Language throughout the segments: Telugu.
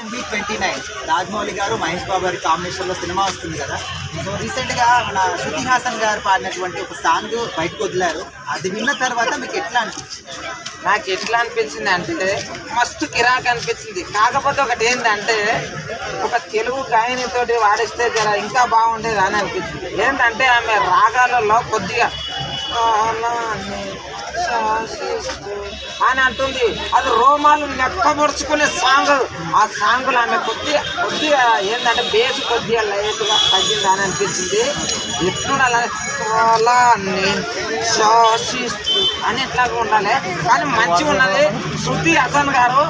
RB29 రాజమౌళి గారు మహేష్ బాబు గారి కాంబినేషన్లో సినిమా వస్తుంది కదా. సో రీసెంట్గా మన శృతి హాసన్ గారు పాడినటువంటి ఒక సాంగ్ బయటకు వదిలారు. అది విన్న తర్వాత మీకు ఎట్లా అనిపించింది? నాకు ఎట్లా అనిపించింది అంటే మస్తు కిరాక్ అనిపించింది. కాకపోతే ఒకటి ఏంటంటే ఒక తెలుగు గాయనితోటి వాడిస్తే జర ఇంకా బాగుండేది అని అనిపించింది. ఏంటంటే ఆమె రాగాలలో కొద్దిగా అని అంటుంది. అది రోమాలు నెక్కబరుచుకునే సాంగ్. ఆ సాంగ్లో ఆమె కొద్దిగా ఏంటంటే బేస్ కొద్దిగా లైట్గా తగ్గింది అని అనిపించింది. ఎట్లుండాలి శాసిస్తూ అని ఎట్లాగా ఉండాలి, కానీ మంచిగా ఉన్నది. శృతి హాసన్ గారు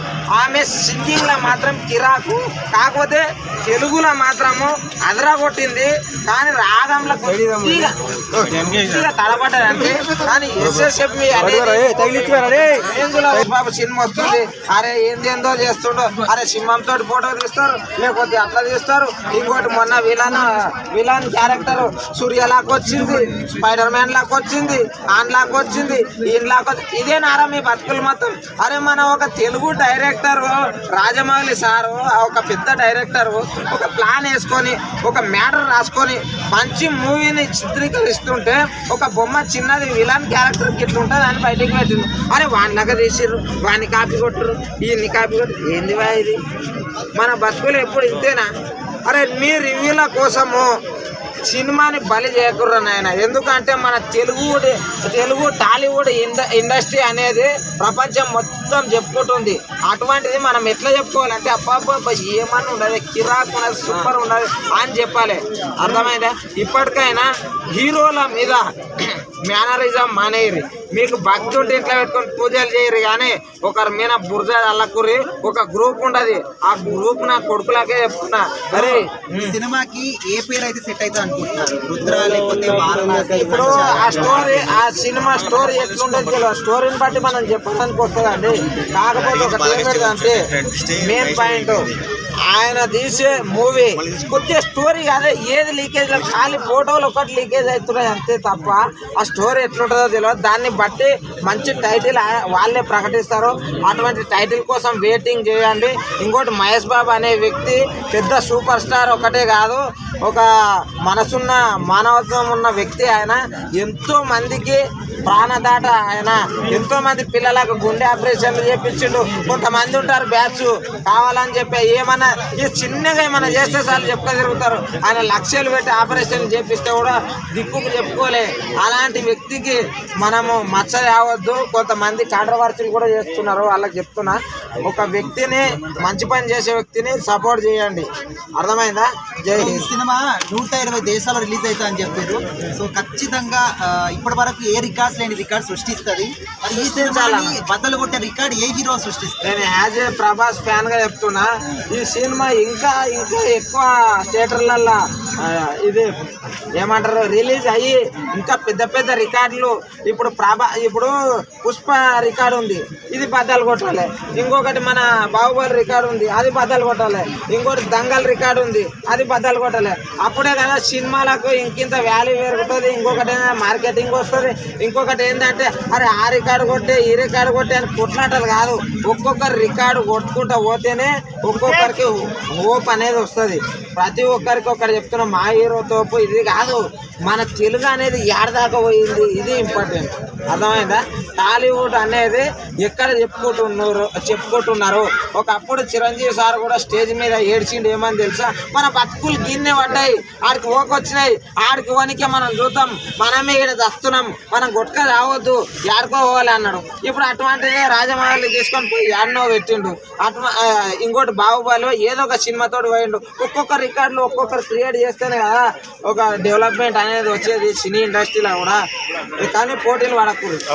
ఆమె సింగింగ్లో మాత్రం కిరాకు, కాకపోతే తెలుగులో మాత్రము అదరా కొట్టింది. కానీ రాగంలో కొద్దిగా తడబడ్డదంటే. కానీ ఎస్ఎస్ఎఫ్వి బాబు సినిమా వస్తుంది, అరే ఏందో చేస్తుండో, అరే సింహంతో ఫోటో తీస్తారు, లేకపోతే అట్లా తీస్తారు. ఇంకోటి మొన్న విలన్ క్యారెక్టర్ సూర్యలాగా వచ్చింది, స్పైడర్ మ్యాన్ లాగా వచ్చింది, ఆన్ లాగా వచ్చింది, ఈయన లాగా వచ్చింది. ఇదే నారా మీ బతుకులు మొత్తం. అరే మన ఒక తెలుగు డైరెక్టర్ రాజమౌళి సారు, ఒక పెద్ద డైరెక్టర్ ఒక ప్లాన్ వేసుకొని ఒక మ్యాటర్ రాసుకొని మంచి మూవీని చిత్రీకరిస్తుంటే ఒక బొమ్మ చిన్నది విలన్ క్యారెక్టర్ ఇట్లా ఉంటుంది అని బయటికి పెట్టింది. అరే వాడిలాగా తీసిర్రు, వాడిని కాపీ కొట్టరు, ఈయన్ని కాపీ కొట్టరు. ఏంది వా ఇది? మన బతుకులు ఎప్పుడు ఇంతేనా? అరే మీ రివ్యూల కోసము సినిమాని బలి చేయకుర్రు నాయన. ఎందుకంటే మన తెలుగు టాలీవుడ్ ఇండస్ట్రీ అనేది ప్రపంచం మొత్తం చెప్పుకుంటుంది. అటువంటిది మనం ఎట్లా చెప్పుకోవాలంటే అబ్బాబ్బా ఏమన్నా ఉండదు, కిరాక్ ఉన్నది, సూపర్ ఉన్నది అని చెప్పాలి. అర్థమైందా? ఇప్పటికైనా హీరోల మీద మేనరిజం మానేయరు. మీకు భక్తి ఉంటే ఇట్లా పెట్టుకొని పూజలు చేయరు, కానీ ఒకరి మీద బురద అల్లకుర్రి. ఒక గ్రూప్ ఉండదు, ఆ గ్రూప్ నా కొడుకులాగే చెప్తున్నా. అరే సినిమాకి ఏ పేరు అయితే సెట్ అవుతుంది అనుకుంటున్నారు? రుద్ర లేకపోతే వారణాసి? ఇప్పుడు ఆ సినిమా స్టోరీ ఎట్లుండదు తెలియదు. స్టోరీని బట్టి మనం చెప్పడానికి వస్తుందండి. కాకపోతే ఒకటి ఏమిటంటే మెయిన్ పాయింట్ ఆయన తీసే మూవీ కొద్దిగా స్టోరీ కాదు, ఏది లీకేజ్ లేదు, ఖాళీ ఫోటోలు ఒకటి లీకేజ్ అవుతున్నాయి అంతే తప్ప ఆ స్టోరీ ఎట్లుంటుందో తెలియదు. దాన్ని బట్టి మంచి టైటిల్ వాళ్ళే ప్రకటిస్తారు. అటువంటి టైటిల్ కోసం వెయిటింగ్ చేయండి. ఇంకోటి మహేష్ బాబు అనే వ్యక్తి పెద్ద సూపర్ స్టార్ ఒకటే కాదు, ఒక మనసున్న మానవత్వం ఉన్న వ్యక్తి. ఆయన ఎంతో మందికి ప్రాణదాట. ఆయన ఎంతో మంది పిల్లలకు గుండె ఆపరేషన్లు చేపించిండు. కొంతమంది ఉంటారు బ్యాచ్ కావాలని చెప్పి ఏమన్నా ఈ చిన్నగా ఏమన్నా చేస్తే సార్లు చెప్పుక తిరుగుతారు. ఆయన లక్షలు పెట్టి ఆపరేషన్ చేపిస్తే కూడా దిక్కుకు చెప్పుకోలే. అలాంటి వ్యక్తికి మనము మచ్చ రావద్దు. కొంతమంది కాంట్రవర్సీలు కూడా చేస్తున్నారు, వాళ్ళకి చెప్తున్నా. ఒక వ్యక్తిని మంచి పని చేసే వ్యక్తిని సపోర్ట్ చేయండి. అర్థమైందా? జై హింద్. సినిమా 120 దేశాల్లో రిలీజ్ అవుతుంది అని చెప్పారు. సో ఖచ్చితంగా ఇప్పటి వరకు ఏ రికార్డ్స్ లేని రికార్డ్ సృష్టిస్తుంది. మరి ఈ సినిమాని బద్దలు కొట్టే రికార్డ్ ఏ హీరో సృష్టిస్తుంది? నేను యాజ్ ఏ ప్రభాస్ ఫ్యాన్ గా చెప్తున్నా, ఈ సినిమా ఇంకా ఎక్కువ థియేటర్లలో ఇది ఏమంటారు రిలీజ్ అయ్యి ఇంకా పెద్ద రికార్డులు. ఇప్పుడు పుష్ప రికార్డు ఉంది, ఇది బద్దలు కొట్టాలి. ఇంకొకటి మన బాహుబలి రికార్డు ఉంది, అది బద్దలు కొట్టాలి. ఇంకోటి దంగల్ రికార్డు ఉంది, అది బద్దలు కొట్టాలి. అప్పుడే కదా సినిమాలకు ఇంకింత వాల్యూ పెరుగుతుంది. ఇంకొకటి మార్కెటింగ్ వస్తుంది. ఇంకొకటి ఏంటంటే అరే ఆ రికార్డు కొట్టే ఈ రికార్డు కొట్టే అని కొట్లాటలు కాదు. ఒక్కొక్కరు రికార్డు కొట్టుకుంటూ పోతేనే ఒక్కొక్కరికి హోప్ అనేది వస్తుంది. ప్రతి ఒక్కరికి ఒకటి చెప్తున్నా, మా హీరో తోపు ఇది కాదు, మన తెలుగు అనేది ఏడదాకా పోయింది, ఇది ఇంపార్టెంట్. అర్థమైందా? టాలీవుడ్ అనేది ఎక్కడ చెప్పుకుంటున్నారు. ఒకప్పుడు చిరంజీవి సార్ కూడా స్టేజ్ మీద ఏడ్చిండు. ఏమని తెలుసా? మన బతుకులు గిన్నె పడ్డాయి, ఆడికి ఓకొచ్చినాయి, ఆడికి వనికే మనం చూద్దాం, మనమే ఇక్కడ దస్తున్నాం, మనం గుట్క రావద్దు, ఏడుకో పోవాలి అన్నాడు. ఇప్పుడు అటువంటిదే రాజమౌళి తీసుకొని పోయి ఎన్నో పెట్టిండు. ఇంకోటి బాహుబలి ఏదో ఒక సినిమాతో పోయిండు. ఒక్కొక్క రికార్డులు ఒక్కొక్కరు క్రియేట్ చేస్తేనే కదా ఒక డెవలప్మెంట్ అనేది వచ్చేది సినీ ఇండస్ట్రీలో కూడా. కానీ పోటీలు పడకూడదు.